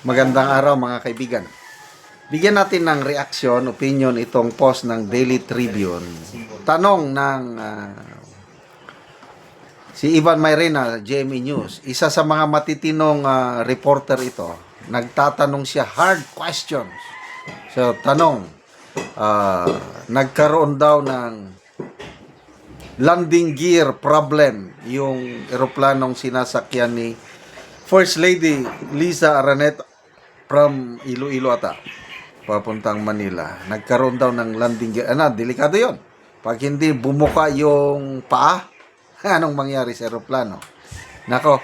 Magandang araw mga kaibigan. Bigyan natin ng reaksyon, opinion itong post ng Daily Tribune. Tanong ng si Ivan Mayrena, GMA News. Isa sa mga matitinong reporter ito. Nagtatanong siya hard questions. So, tanong, nagkaroon daw ng landing gear problem yung eroplanong sinasakyan ni First Lady Liza Araneta from Iloilo ata, papuntang Manila. Nagkaroon daw ng landing gear. Delikado yon. Pag hindi bumuka yung paa, anong mangyari sa aeroplano? Nako,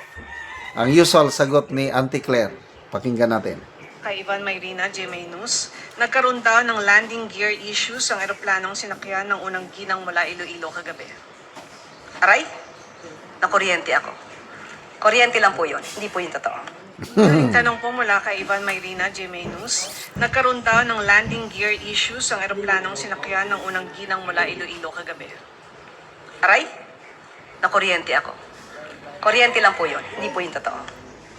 ang usual sagot ni Auntie Claire. Pakinggan natin. Kay Ivan Mayrena, GMA News, nagkaroon daw ng landing gear issues ang eroplanong sinakyan ng unang ginang mula Iloilo kagabi. Aray, nakuryente ako. Kuryente lang po yun, hindi po yung totoo. Yung tanong po mula kay Ivan Mayrena, GMA News, nagkaroon daw ng landing gear issues ang eroplanong sinakyan ng unang ginang mula Iloilo kagabi. Aray, nakuryente ako. Kuryente lang po yun, hindi po yung totoo.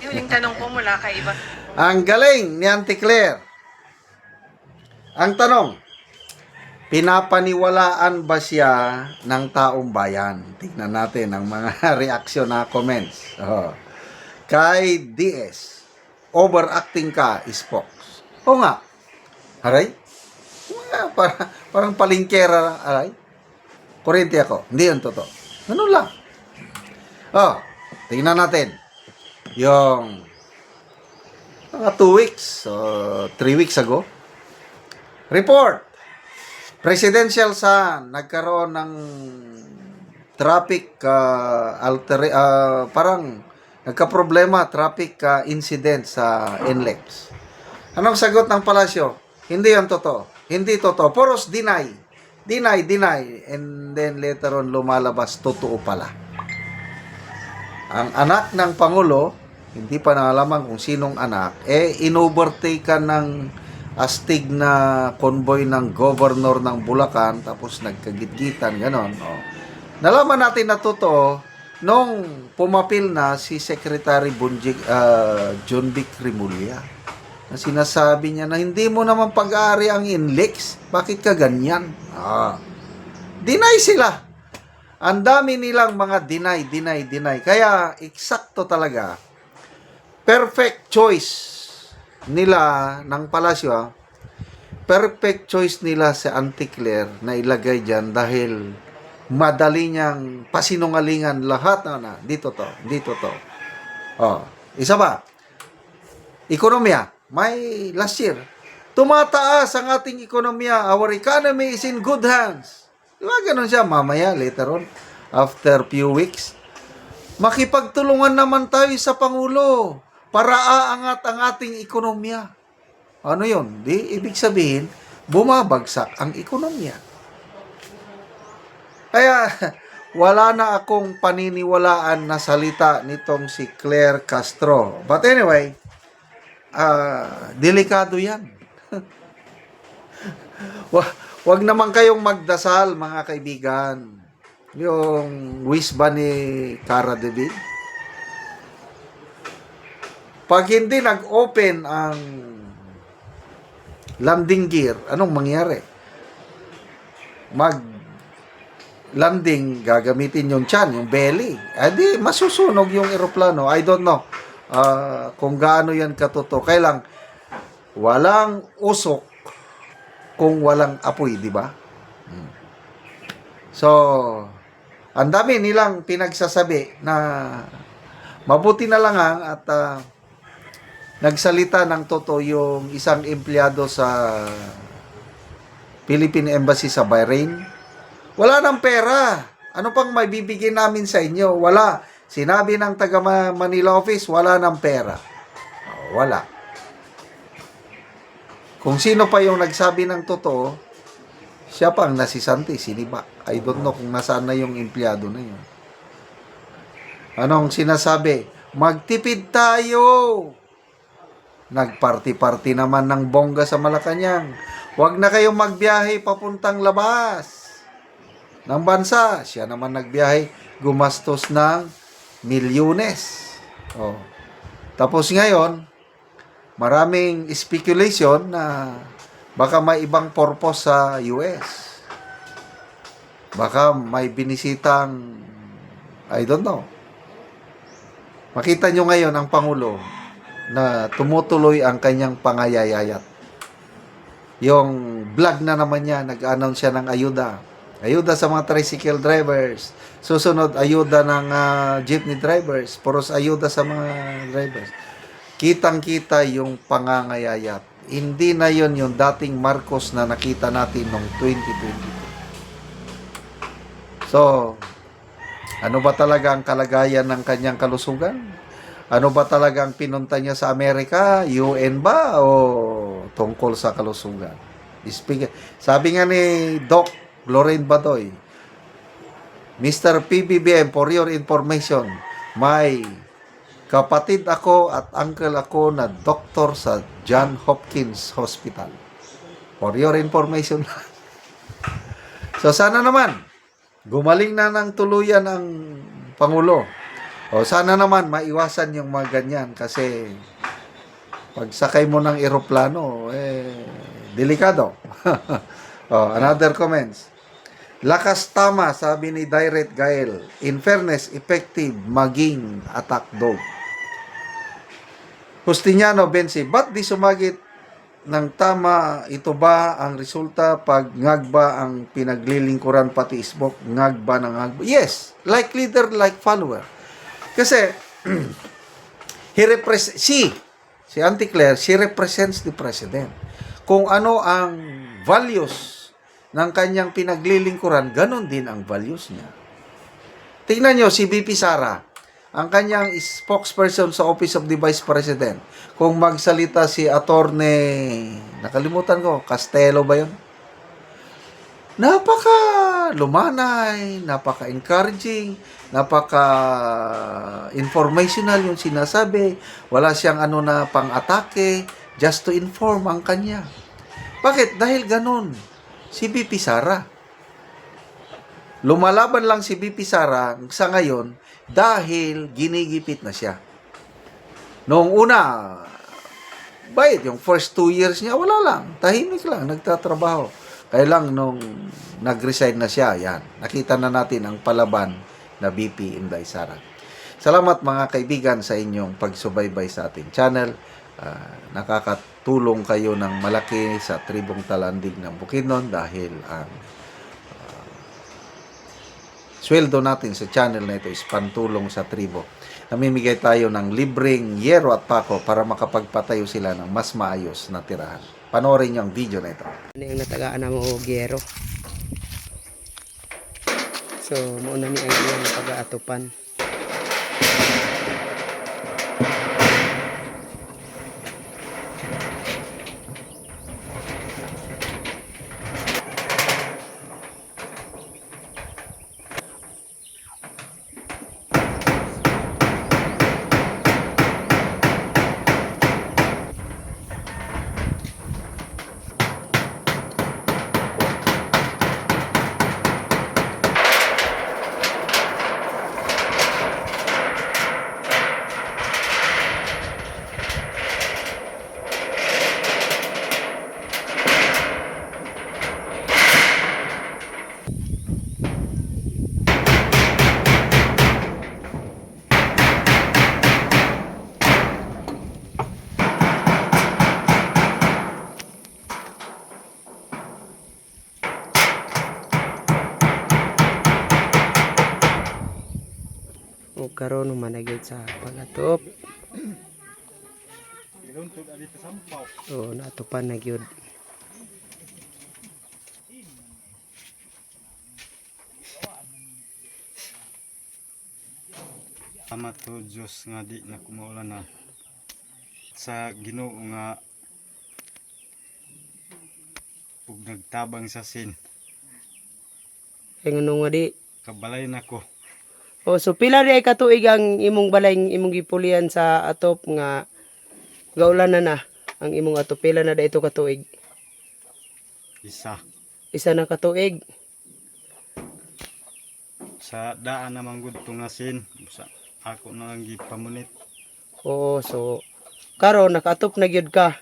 Yung tanong po mula kay Ivan. Ang galing ni Auntie Claire. Ang tanong, pinapaniwalaan ba siya ng taong bayan? Tignan natin ang mga reaksyon na comments. Kay DS, overacting ka, Spox. O nga, aray? Parang palingkera, aray? Kuryente ako. Hindi yan totoo. Ano lang? Tingnan natin. Yung mga 2 weeks, 3 weeks ago. Report. Presidential Sun, nagkaroon ng traffic parang nagka-problema, traffic incident sa NLEX. Anong sagot ng palasyo? Hindi yan totoo. Hindi totoo. Puros deny. Deny. And then later on lumalabas, totoo pala. Ang anak ng Pangulo, hindi pa nalaman kung sinong anak, inovertake ka ng astig na convoy ng governor ng Bulacan, tapos nagkagitgitan, ganon. Nalaman natin na totoo nung pumapil na si Secretary John Vic Rimulya, na sinasabi niya na hindi mo naman pag-aari ang INLEX, bakit ka ganyan? Deny sila. Ang dami nilang mga deny. Kaya, eksakto talaga. Perfect choice nila ng palasyo. Perfect choice nila sa Auntie Claire na ilagay dyan dahil madali niyang pasinungalingan lahat na dito to. Isa ba? Ekonomiya. May last year. Tumataas ang ating ekonomiya. Our economy is in good hands. Diba ganun siya? Mamaya, later on, after few weeks, makipagtulungan naman tayo sa Pangulo para aangat ang ating ekonomiya. Ano yun? Ibig sabihin, bumabagsak ang ekonomiya. Kaya, wala na akong paniniwalaan na salita nitong si Claire Castro. But anyway, delikado yan. Wag naman kayong magdasal, mga kaibigan. Yung wish ba ni Cara David? Pag hindi nag-open ang landing gear, anong mangyari? Mag-landing, gagamitin yung tiyan, yung belly. Di masusunog yung eroplano. I don't know kung gaano yan katotoo. Kailang walang usok kung walang apoy, di ba? So, ang dami nilang pinagsasabi na mabuti na lang at nagsalita ng totoo yung isang empleyado sa Philippine Embassy sa Bahrain. Wala ng pera. Ano pang may bibigyan namin sa inyo? Wala. Sinabi ng taga Manila office, wala ng pera. Wala. Kung sino pa yung nagsabi ng totoo, siya pa ang nasisanti, siniba. I don't know kung nasaan na yung empleyado na yun. Anong sinasabi? Magtipid tayo! Nagparty-party naman ng bongga sa Malacanang. Huwag na kayong magbiyahe papuntang labas ng bansa. Siya naman nagbiyahe, gumastos ng milyones. Tapos ngayon, maraming speculation na baka may ibang purpose sa US. Baka may binisitang, I don't know. Makita nyo ngayon ang Pangulo na tumutuloy ang kanyang pangayayayat. Yung vlog na naman niya, nag-announce siya ng ayuda. Ayuda sa mga tricycle drivers. Susunod, ayuda ng jeepney drivers. Puros ayuda sa mga drivers. Kitang-kita yung pangangayayat. Hindi na yon yung dating Marcos na nakita natin noong 2022. So, ano ba talaga ang kalagayan ng kanyang kalusugan? Ano ba talaga ang pinunta niya sa Amerika? UN ba o tungkol sa kalusugan? Sabi nga ni Doc Lorraine Badoy, Mr. PBBM, for your information, may kapatid ako at uncle ako na doktor sa John Hopkins Hospital. For your information. So sana naman, gumaling na ng tuluyan ang Pangulo. O sana naman maiwasan yung mga ganyan kasi pag sakay mo ng eroplano, delikado. Another comments. Lakas tama, sabi ni Direct Gael. In fairness, effective maging attack dog. Justiniano Bensi, ba't di sumagit ng tama? Ito ba ang resulta pag ngagba ang pinaglilingkuran pati isbok? Ngagba ng ngagba? Yes, like leader, like follower. Kasi, si Auntie Claire, she represents the president. Kung ano ang values ng kanyang pinaglilingkuran, ganon din ang values niya. Tingnan nyo, si VP Sara, ang kanyang spokesperson sa Office of the Vice President. Kung magsalita si Attorney, nakalimutan ko, Castelo ba yun? Napaka lumanay, napaka encouraging, napaka informational yung sinasabi. Wala siyang pang-atake, just to inform ang kanya. Bakit? Dahil ganun si VP Sara. Lumalaban lang si VP Sara sa ngayon dahil ginigipit na siya. Noong una, bayit, yung first 2 years niya, wala lang. Tahimik lang, nagtatrabaho. Kaya lang nung nag-resign na siya, yan. Nakita na natin ang palaban na VP Inday Sara. Salamat mga kaibigan sa inyong pagsubaybay sa ating channel. Nakakatulong kayo ng malaki sa tribong Talandig ng Bukidnon dahil ang sweldo natin sa channel na ito is pantulong sa tribo. Namimigay tayo ng libreng yero at pako para makapagpatayo sila ng mas maayos na tirahan. Panoorin niyo ang video na ito. Ano yung natagaan na mo gero. So, mauna ni ang iyang pag-aatupan. O karon managid sa pagatop. O natupan na gyud. Salamat to Diyos nga di na kumuulan na sa Ginoo nga ug nagtabang sa sin. Ay ngono nga di. Kabalay nako. O so pila di ay katuig ang imong balay imong gipulian sa atop nga gaulan na ang imong atop pila na da ito katuig. Isa Isa na katuig. sa daan naman gud to nga sin sa ako na ang gipamunit. Oo, so karon nakaatop na gyud ka.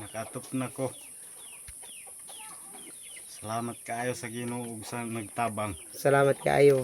Nakatop na ko. Salamat kaayo sa Ginoo ug sa nagtabang. Salamat kaayo.